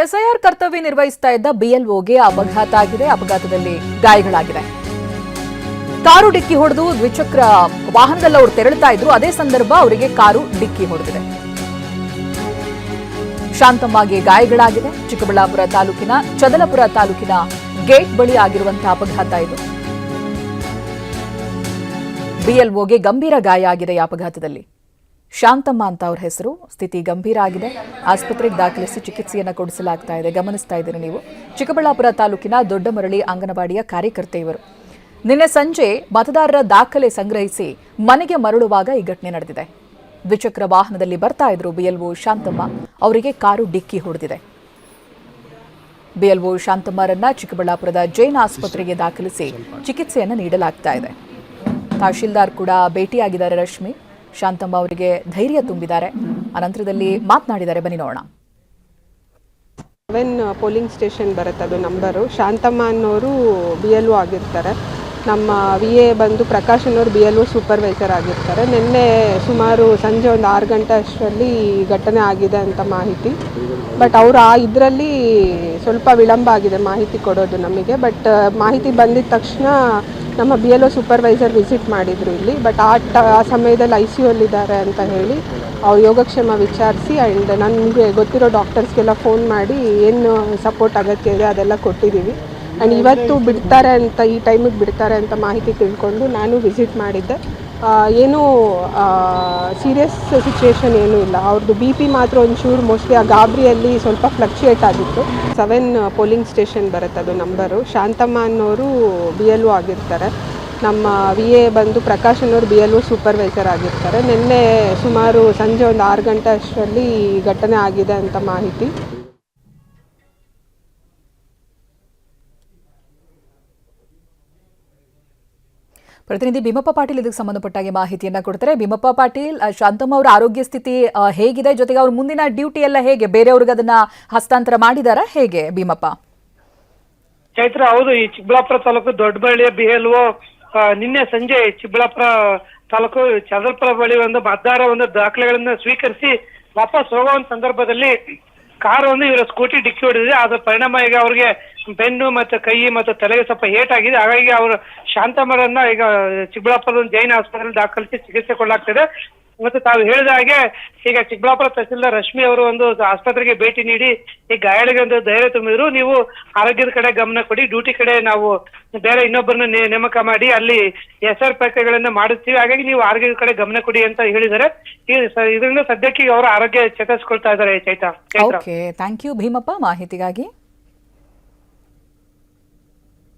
SIR ಕರ್ತವ್ಯ ನಿರ್ವಹಿಸ್ತಾ ಇದ್ದ ಬಿಎಲ್ಒಗೆ ಅಪಘಾತ ಆಗಿದೆ. ಅಪಘಾತದಲ್ಲಿ ಗಾಯಗಳಾಗಿದೆ. ಕಾರು ಡಿಕ್ಕಿ ಹೊಡೆದು ದ್ವಿಚಕ್ರ ವಾಹನದಲ್ಲಿ ಅವರು ತೆರಳುತ್ತಾ ಇದ್ರು. ಅದೇ ಸಂದರ್ಭ ಅವರಿಗೆ ಕಾರು ಡಿಕ್ಕಿ ಹೊಡೆದಿದೆ. ಶಾಂತಮ್ಮಗೆ ಗಾಯಗಳಾಗಿದೆ. ಚಿಕ್ಕಬಳ್ಳಾಪುರ ತಾಲೂಕಿನ ಚದಲಪುರ ತಾಲೂಕಿನ ಗೇಟ್ ಬಳಿ ಆಗಿರುವಂತಹ ಅಪಘಾತ ಇದು. ಬಿಎಲ್ಒಗೆ ಗಂಭೀರ ಗಾಯ ಆಗಿದೆ. ಈ ಅಪಘಾತದಲ್ಲಿ ಶಾಂತಮ್ಮ ಅಂತ ಅವರ ಹೆಸರು. ಸ್ಥಿತಿ ಗಂಭೀರ ಆಗಿದೆ. ಆಸ್ಪತ್ರೆಗೆ ದಾಖಲಿಸಿ ಚಿಕಿತ್ಸೆಯನ್ನು ಕೊಡಿಸಲಾಗ್ತಾ ಇದೆ. ಗಮನಿಸ್ತಾ ಇದ್ದೀರಿ ನೀವು. ಚಿಕ್ಕಬಳ್ಳಾಪುರ ತಾಲೂಕಿನ ದೊಡ್ಡಮರಳಿ ಅಂಗನವಾಡಿಯ ಕಾರ್ಯಕರ್ತೆ ಇವರು. ನಿನ್ನೆ ಸಂಜೆ ಮತದಾರರ ದಾಖಲೆ ಸಂಗ್ರಹಿಸಿ ಮನೆಗೆ ಮರಳುವಾಗ ಈ ಘಟನೆ ನಡೆದಿದೆ. ದ್ವಿಚಕ್ರ ವಾಹನದಲ್ಲಿ ಬರ್ತಾ ಇದ್ರು ಬಿಎಲ್ಒ ಶಾಂತಮ್ಮ. ಅವರಿಗೆ ಕಾರು ಡಿಕ್ಕಿ ಹೊಡೆದಿದೆ. ಬಿಎಲ್ಒ ಶಾಂತಮ್ಮರನ್ನ ಚಿಕ್ಕಬಳ್ಳಾಪುರದ ಜೈನ್ ಆಸ್ಪತ್ರೆಗೆ ದಾಖಲಿಸಿ ಚಿಕಿತ್ಸೆಯನ್ನು ನೀಡಲಾಗ್ತಾ ಇದೆ. ತಹಶೀಲ್ದಾರ್ ಕೂಡ ಭೇಟಿಯಾಗಿದ್ದಾರೆ ರಶ್ಮಿ. ಶಾಂತಮ್ಮ ಅವರಿಗೆ ಧೈರ್ಯ ತುಂಬಿದ್ದಾರೆ. ಅನಂತರದಲ್ಲಿ ಮಾತನಾಡಿದ್ದಾರೆ. ಬನ್ನಿ ನೋಡೋಣ. 7 ಪೋಲಿಂಗ್ ಸ್ಟೇಷನ್ ಬರುತ್ತೆ, ಅದು ನಂಬರು. ಶಾಂತಮ್ಮ ಅನ್ನೋರು BLO ಆಗಿರ್ತಾರೆ. ನಮ್ಮ VA ಬಂದು ಪ್ರಕಾಶ್ ಅನ್ನೋರು BLO ಸೂಪರ್ವೈಸರ್ ಆಗಿರ್ತಾರೆ. ನಿನ್ನೆ ಸುಮಾರು ಸಂಜೆ ಒಂದು 6 ಗಂಟೆ ಅಷ್ಟರಲ್ಲಿ ಘಟನೆ ಆಗಿದೆ ಅಂತ ಮಾಹಿತಿ. ಬಟ್ ಅವರು ಇದರಲ್ಲಿ ಸ್ವಲ್ಪ ವಿಳಂಬ ಆಗಿದೆ ಮಾಹಿತಿ ಕೊಡೋದು ನಮಗೆ. ಬಟ್ ಮಾಹಿತಿ ಬಂದಿದ ತಕ್ಷಣ ನಮ್ಮ BLO ಸೂಪರ್ವೈಸರ್ ವಿಸಿಟ್ ಮಾಡಿದರು ಇಲ್ಲಿ. ಬಟ್ ಆ ಸಮಯದಲ್ಲಿ ICU ಅಲ್ಲಿದ್ದಾರೆ ಅಂತ ಹೇಳಿ ಅವ್ರು ಯೋಗಕ್ಷೇಮ ವಿಚಾರಿಸಿ ಆ್ಯಂಡ್ ನನಗೆ ಗೊತ್ತಿರೋ ಡಾಕ್ಟರ್ಸ್ಗೆಲ್ಲ ಫೋನ್ ಮಾಡಿ ಏನು ಸಪೋರ್ಟ್ ಅಗತ್ಯ ಇದೆ ಅದೆಲ್ಲ ಕೊಟ್ಟಿದ್ದೀವಿ. ಆ್ಯಂಡ್ ಇವತ್ತು ಬಿಡ್ತಾರೆ ಅಂತ, ಈ ಟೈಮಿಗೆ ಬಿಡ್ತಾರೆ ಅಂತ ಮಾಹಿತಿ ತಿಳ್ಕೊಂಡು ನಾನು ವಿಸಿಟ್ ಮಾಡಿದ್ದೆ. ಏನೂ ಸೀರಿಯಸ್ ಸಿಚುವೇಶನ್ ಏನೂ ಇಲ್ಲ. ಅವ್ರದ್ದು BP ಮಾತ್ರ ಒಂಚೂರು ಮೋಸ್ಟ್ಲಿ ಆ ಗಾಬರಿಯಲ್ಲಿ ಸ್ವಲ್ಪ ಫ್ಲಕ್ಚುಯೇಟ್ ಆಗಿತ್ತು. 7 ಪೋಲಿಂಗ್ ಸ್ಟೇಷನ್ ಬರುತ್ತೆ, ಅದು ನಂಬರು. ಶಾಂತಮ್ಮ ಅನ್ನೋರು BLO ಆಗಿರ್ತಾರೆ. ನಮ್ಮ VA ಬಂದು ಪ್ರಕಾಶ್ ಅನ್ನೋರು BLO ಸೂಪರ್ವೈಸರ್ ಆಗಿರ್ತಾರೆ. ನಿನ್ನೆ ಸುಮಾರು ಸಂಜೆ ಒಂದು 6 ಗಂಟೆ ಅಷ್ಟರಲ್ಲಿ ಘಟನೆ ಆಗಿದೆ ಅಂತ ಮಾಹಿತಿ. ಪ್ರತಿನಿಧಿ ಭೀಮಪ್ಪ ಪಾಟೀಲ್ ಇದಕ್ಕೆ ಸಂಬಂಧಪಟ್ಟಾಗೆ ಮಾಹಿತಿಯನ್ನ ಕೊಡ್ತಾರೆ. ಭೀಮಪ್ಪ ಪಾಟೀಲ್, ಶಾಂತಮ್ಮ ಅವರ ಆರೋಗ್ಯ ಸ್ಥಿತಿ ಹೇಗಿದೆ? ಜೊತೆಗೆ ಅವ್ರ ಮುಂದಿನ ಡ್ಯೂಟಿ ಎಲ್ಲ ಹೇಗೆ? ಬೇರೆಯವ್ರಿಗೆ ಅದನ್ನ ಹಸ್ತಾಂತರ ಮಾಡಿದಾರಾ ಹೇಗೆ ಭೀಮಪ್ಪ? ಚೈತ್ರ, ಹೌದು. ಈ ಚಿಕ್ಕಬಳ್ಳಾಪುರ ತಾಲೂಕು ದೊಡ್ಡಬಳ್ಳಿಯ BLO ನಿನ್ನೆ ಸಂಜೆ ಚಿಕ್ಕಬಳ್ಳಾಪುರ ತಾಲೂಕು ಚದಲ್ಪುರ ಬಳಿ ಒಂದು ಮತದಾರ ದಾಖಲೆಗಳನ್ನ ಸ್ವೀಕರಿಸಿ ವಾಪಸ್ ಹೋಗುವ ಸಂದರ್ಭದಲ್ಲಿ ಕಾರನ್ನು ಇವರ ಸ್ಕೂಟಿ ಡಿಕ್ಕಿ ಹೊಡೆದಿದೆ. ಅದರ ಪರಿಣಾಮ ಈಗ ಅವ್ರಿಗೆ ಬೆನ್ನು ಮತ್ತು ಕೈ ಮತ್ತು ತಲೆಗೆ ಸ್ವಲ್ಪ ಏಟಾಗಿದೆ. ಹಾಗಾಗಿ ಅವರು ಶಾಂತಮ್ಮರನ್ನ ಈಗ ಚಿಕ್ಕಬಳ್ಳಾಪುರದ ಜೈನ್ ಆಸ್ಪತ್ರೆಯಲ್ಲಿ ದಾಖಲಿಸಿ ಚಿಕಿತ್ಸೆ ಕೊಡಲಾಗ್ತಿದೆ. ಮತ್ತು ತಾವು ಹೇಳಿದ ಹಾಗೆ ಈಗ ಚಿಕ್ಕಬಳ್ಳಾಪುರ ತಹಸೀಲ್ದಾರ್ ರಶ್ಮಿ ಅವರು ಆಸ್ಪತ್ರೆಗೆ ಭೇಟಿ ನೀಡಿ ಈ ಗಾಯಾಳಿಗೆ ಧೈರ್ಯ ತುಂಬಿದ್ರು. ನೀವು ಆರೋಗ್ಯದ ಕಡೆ ಗಮನ ಕೊಡಿ, ಡ್ಯೂಟಿ ಕಡೆ ನಾವು ಬೇರೆ ಇನ್ನೊಬ್ಬರನ್ನ ನೇಮಕ ಮಾಡಿ ಅಲ್ಲಿ SR ಪರೀಕ್ಷೆಗಳನ್ನ ಮಾಡಿಸ್ತೀವಿ. ಹಾಗಾಗಿ ನೀವು ಆರೋಗ್ಯದ ಕಡೆ ಗಮನ ಕೊಡಿ ಅಂತ ಹೇಳಿದ್ದಾರೆ. ಇದರಿಂದ ಸದ್ಯಕ್ಕೆ ಅವರ ಆರೋಗ್ಯ ಚೇತರಿಸಿಕೊಳ್ತಾ ಇದ್ದಾರೆ. Chaitra, okay, thank you Bheemappa ಮಾಹಿತಿಗಾಗಿ.